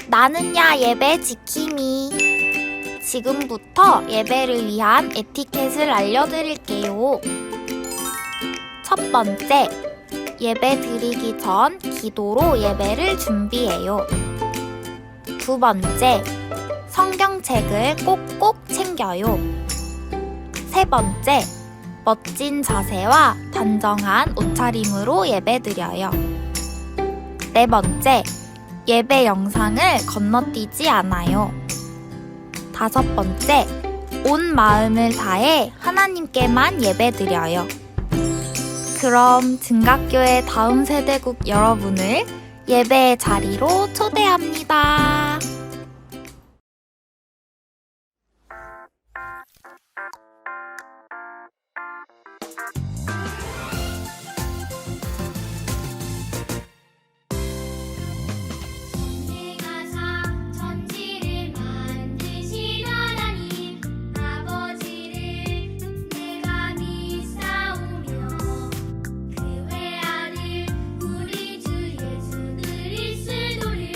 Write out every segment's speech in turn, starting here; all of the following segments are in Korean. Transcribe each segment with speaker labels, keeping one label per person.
Speaker 1: 나는야 예배 지킴이. 지금부터 예배를 위한 에티켓을 알려드릴게요. 첫 번째, 예배 드리기 전 기도로 예배를 준비해요. 두 번째, 성경책을 꼭꼭 챙겨요. 세 번째, 멋진 자세와 단정한 옷차림으로 예배드려요. 네 번째, 예배 영상을 건너뛰지 않아요. 다섯 번째, 온 마음을 다해 하나님께만 예배드려요. 그럼 증각교회 다음 세대국 여러분을 예배의 자리로 초대합니다.
Speaker 2: 우리 주 예수 그리스도를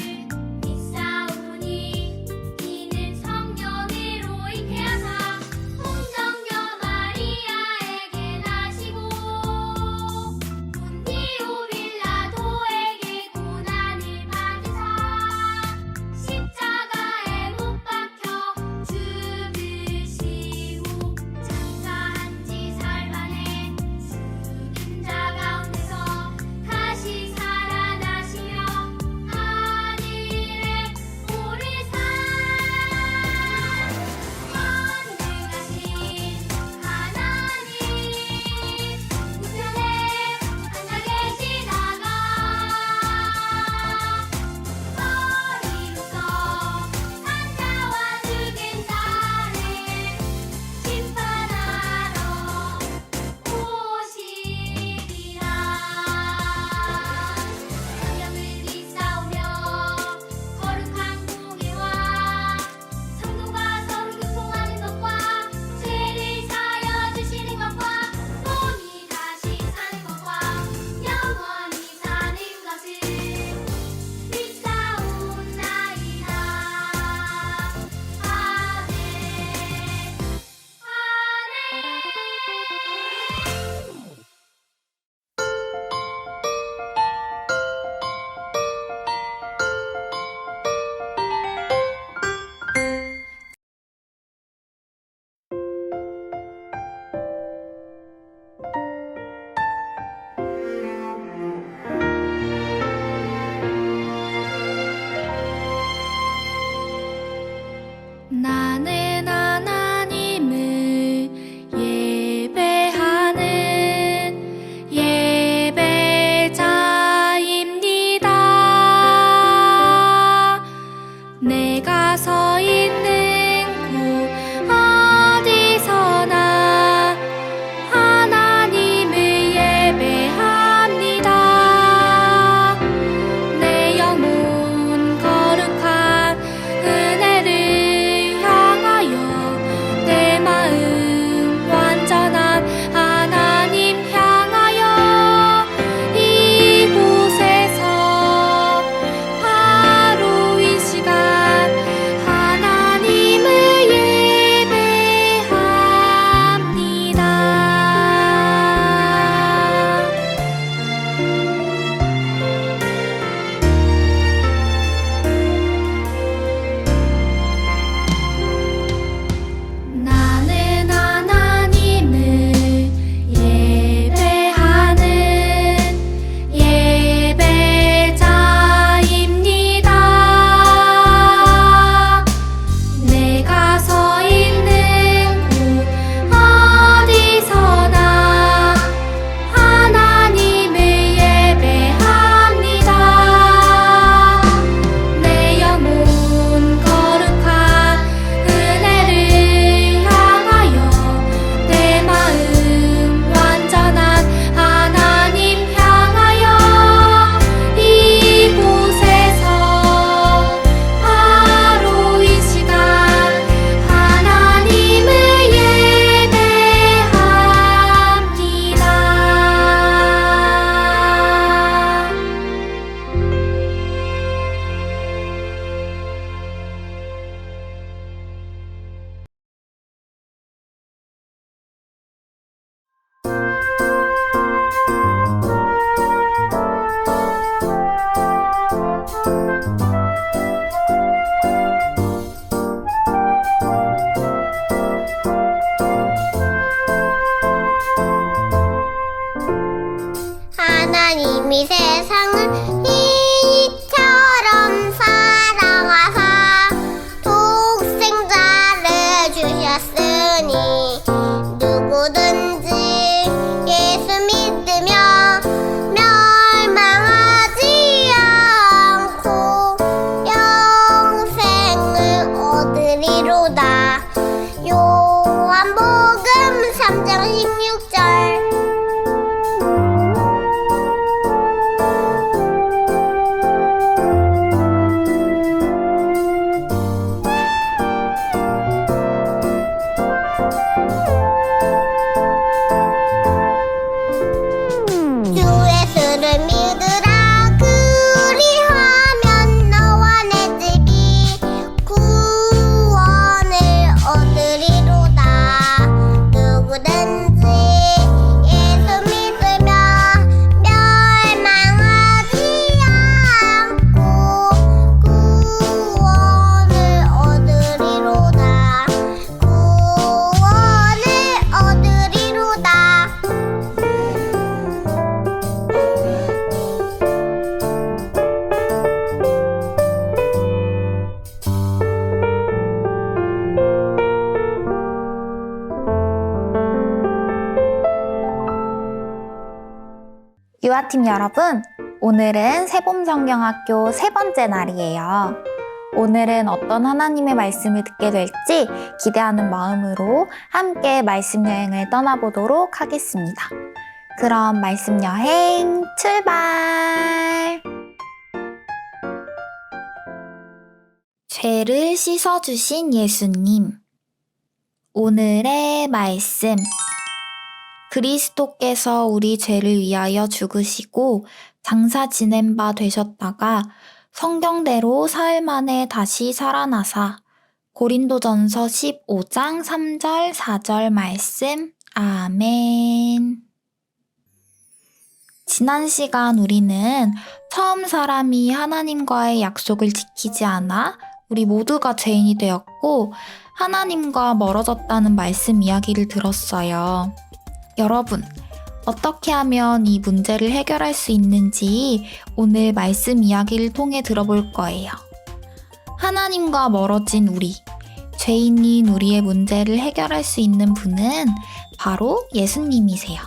Speaker 2: 믿사오니 하나님이 세상을 이처럼 사랑하사 독생자를 주셨으니 누구든지 예수 믿으며 멸망하지 않고 영생을 얻으리로다. 요한복음 3장 16절. 주 예수를 믿으라. 그리하면 너와 내 집이 구원을 얻으리로다. 누구든지 예수 믿으며 멸망하지 않고 구원을 얻으리로다. 구원을 얻으리로다.
Speaker 1: 유아팀 여러분, 오늘은 세봄성경학교 세 번째 날이에요. 오늘은 어떤 하나님의 말씀을 듣게 될지 기대하는 마음으로 함께 말씀 여행을 떠나보도록 하겠습니다. 그럼 말씀 여행 출발! 죄를 씻어주신 예수님. 오늘의 말씀. 그리스도께서 우리 죄를 위하여 죽으시고 장사 지낸 바 되셨다가 성경대로 사흘 만에 다시 살아나사. 고린도전서 15장 3절 4절 말씀. 아멘. 지난 시간 우리는 처음 사람이 하나님과의 약속을 지키지 않아 우리 모두가 죄인이 되었고 하나님과 멀어졌다는 말씀 이야기를 들었어요. 여러분, 어떻게 하면 이 문제를 해결할 수 있는지 오늘 말씀 이야기를 통해 들어볼 거예요. 하나님과 멀어진 우리, 죄인인 우리의 문제를 해결할 수 있는 분은 바로 예수님이세요.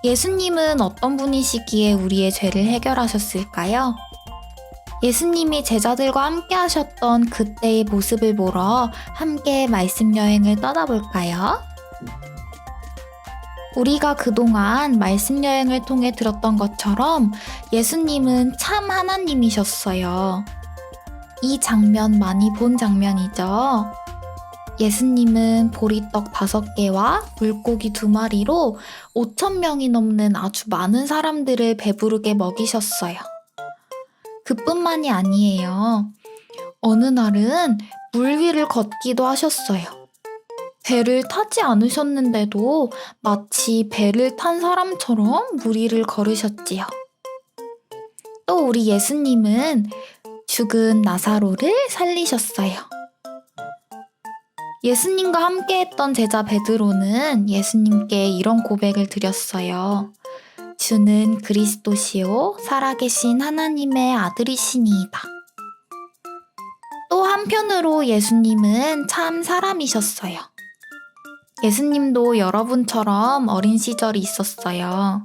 Speaker 1: 예수님은 어떤 분이시기에 우리의 죄를 해결하셨을까요? 예수님이 제자들과 함께 하셨던 그때의 모습을 보러 함께 말씀 여행을 떠나볼까요? 우리가 그동안 말씀 여행을 통해 들었던 것처럼 예수님은 참 하나님이셨어요. 이 장면 많이 본 장면이죠. 예수님은 보리떡 5개와 물고기 2마리로 5,000명이 넘는 아주 많은 사람들을 배부르게 먹이셨어요. 그뿐만이 아니에요. 어느 날은 물 위를 걷기도 하셨어요. 배를 타지 않으셨는데도 마치 배를 탄 사람처럼 물 위를 걸으셨지요. 또 우리 예수님은 죽은 나사로를 살리셨어요. 예수님과 함께했던 제자 베드로는 예수님께 이런 고백을 드렸어요. 주는 그리스도시요 살아계신 하나님의 아들이시니이다. 또 한편으로 예수님은 참 사람이셨어요. 예수님도 여러분처럼 어린 시절이 있었어요.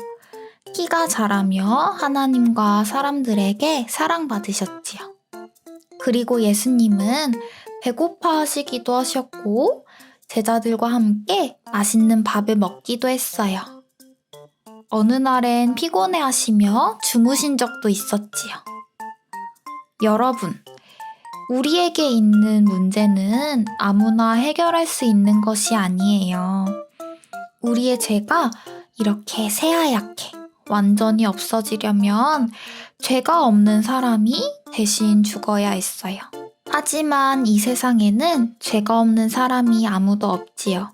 Speaker 1: 키가 자라며 하나님과 사람들에게 사랑받으셨지요. 그리고 예수님은 배고파 하시기도 하셨고 제자들과 함께 맛있는 밥을 먹기도 했어요. 어느 날엔 피곤해 하시며 주무신 적도 있었지요. 여러분, 우리에게 있는 문제는 아무나 해결할 수 있는 것이 아니에요. 우리의 죄가 이렇게 새하얗게 완전히 없어지려면 죄가 없는 사람이 대신 죽어야 했어요. 하지만 이 세상에는 죄가 없는 사람이 아무도 없지요.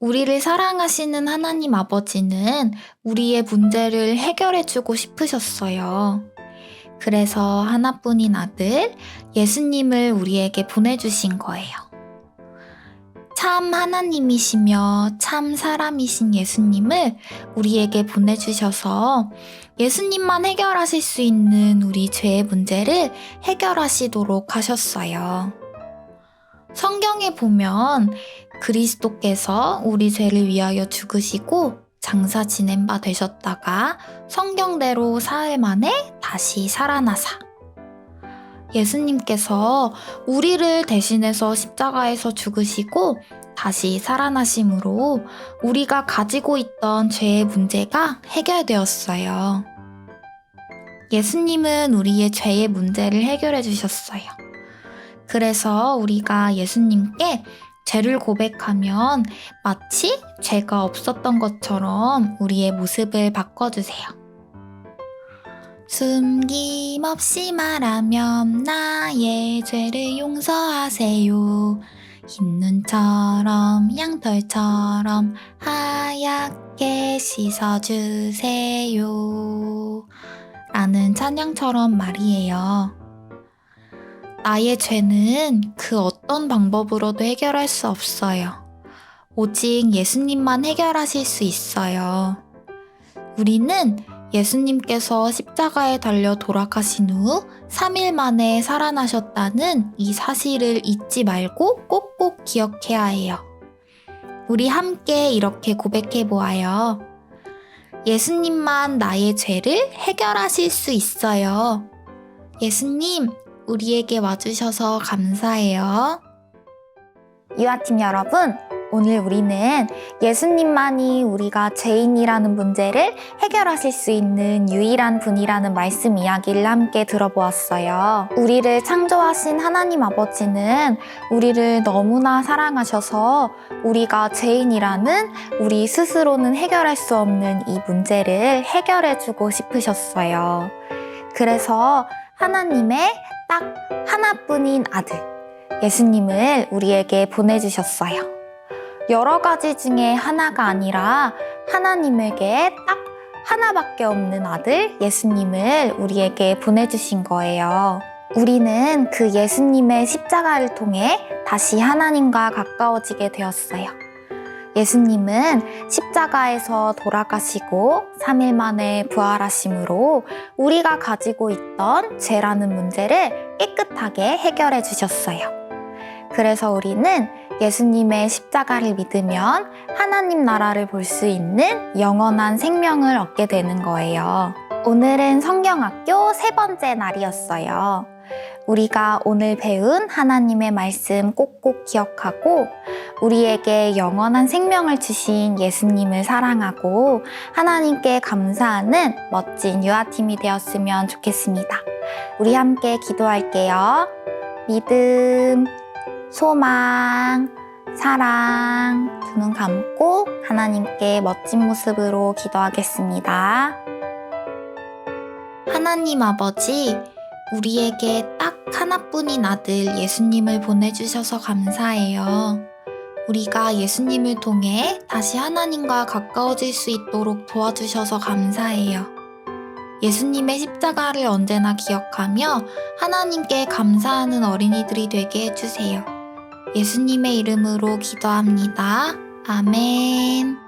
Speaker 1: 우리를 사랑하시는 하나님 아버지는 우리의 문제를 해결해주고 싶으셨어요. 그래서 하나뿐인 아들 예수님을 우리에게 보내주신 거예요. 참 하나님이시며 참 사람이신 예수님을 우리에게 보내주셔서 예수님만 해결하실 수 있는 우리 죄의 문제를 해결하시도록 하셨어요. 성경에 보면 그리스도께서 우리 죄를 위하여 죽으시고 장사 지낸 바 되셨다가 성경대로 사흘 만에 다시 살아나사. 예수님께서 우리를 대신해서 십자가에서 죽으시고 다시 살아나심으로 우리가 가지고 있던 죄의 문제가 해결되었어요. 예수님은 우리의 죄의 문제를 해결해 주셨어요. 그래서 우리가 예수님께 죄를 고백하면 마치 죄가 없었던 것처럼 우리의 모습을 바꿔주세요. 숨김없이 말하면 나의 죄를 용서하세요. 흰눈처럼 양털처럼 하얗게 씻어주세요. 라는 찬양처럼 말이에요. 나의 죄는 그 어떤 방법으로도 해결할 수 없어요. 오직 예수님만 해결하실 수 있어요. 우리는 예수님께서 십자가에 달려 돌아가신 후 3일 만에 살아나셨다는 이 사실을 잊지 말고 꼭꼭 기억해야 해요. 우리 함께 이렇게 고백해 보아요. 예수님만 나의 죄를 해결하실 수 있어요. 예수님, 우리에게 와주셔서 감사해요. 유아팀 여러분, 오늘 우리는 예수님만이 우리가 죄인이라는 문제를 해결하실 수 있는 유일한 분이라는 말씀 이야기를 함께 들어보았어요. 우리를 창조하신 하나님 아버지는 우리를 너무나 사랑하셔서 우리가 죄인이라는 우리 스스로는 해결할 수 없는 이 문제를 해결해주고 싶으셨어요. 그래서 하나님의 딱 하나뿐인 아들, 예수님을 우리에게 보내주셨어요. 여러 가지 중에 하나가 아니라 하나님에게 딱 하나밖에 없는 아들 예수님을 우리에게 보내주신 거예요. 우리는 그 예수님의 십자가를 통해 다시 하나님과 가까워지게 되었어요. 예수님은 십자가에서 돌아가시고 3일 만에 부활하심으로 우리가 가지고 있던 죄라는 문제를 깨끗하게 해결해 주셨어요. 그래서 우리는 예수님의 십자가를 믿으면 하나님 나라를 볼 수 있는 영원한 생명을 얻게 되는 거예요. 오늘은 성경학교 3번째 날이었어요. 우리가 오늘 배운 하나님의 말씀 꼭꼭 기억하고 우리에게 영원한 생명을 주신 예수님을 사랑하고 하나님께 감사하는 멋진 유아팀이 되었으면 좋겠습니다. 우리 함께 기도할게요. 믿음, 소망, 사랑, 두 눈 감고 하나님께 멋진 모습으로 기도하겠습니다. 하나님 아버지, 우리에게 딱 하나뿐인 아들 예수님을 보내주셔서 감사해요. 우리가 예수님을 통해 다시 하나님과 가까워질 수 있도록 도와주셔서 감사해요. 예수님의 십자가를 언제나 기억하며 하나님께 감사하는 어린이들이 되게 해주세요. 예수님의 이름으로 기도합니다. 아멘.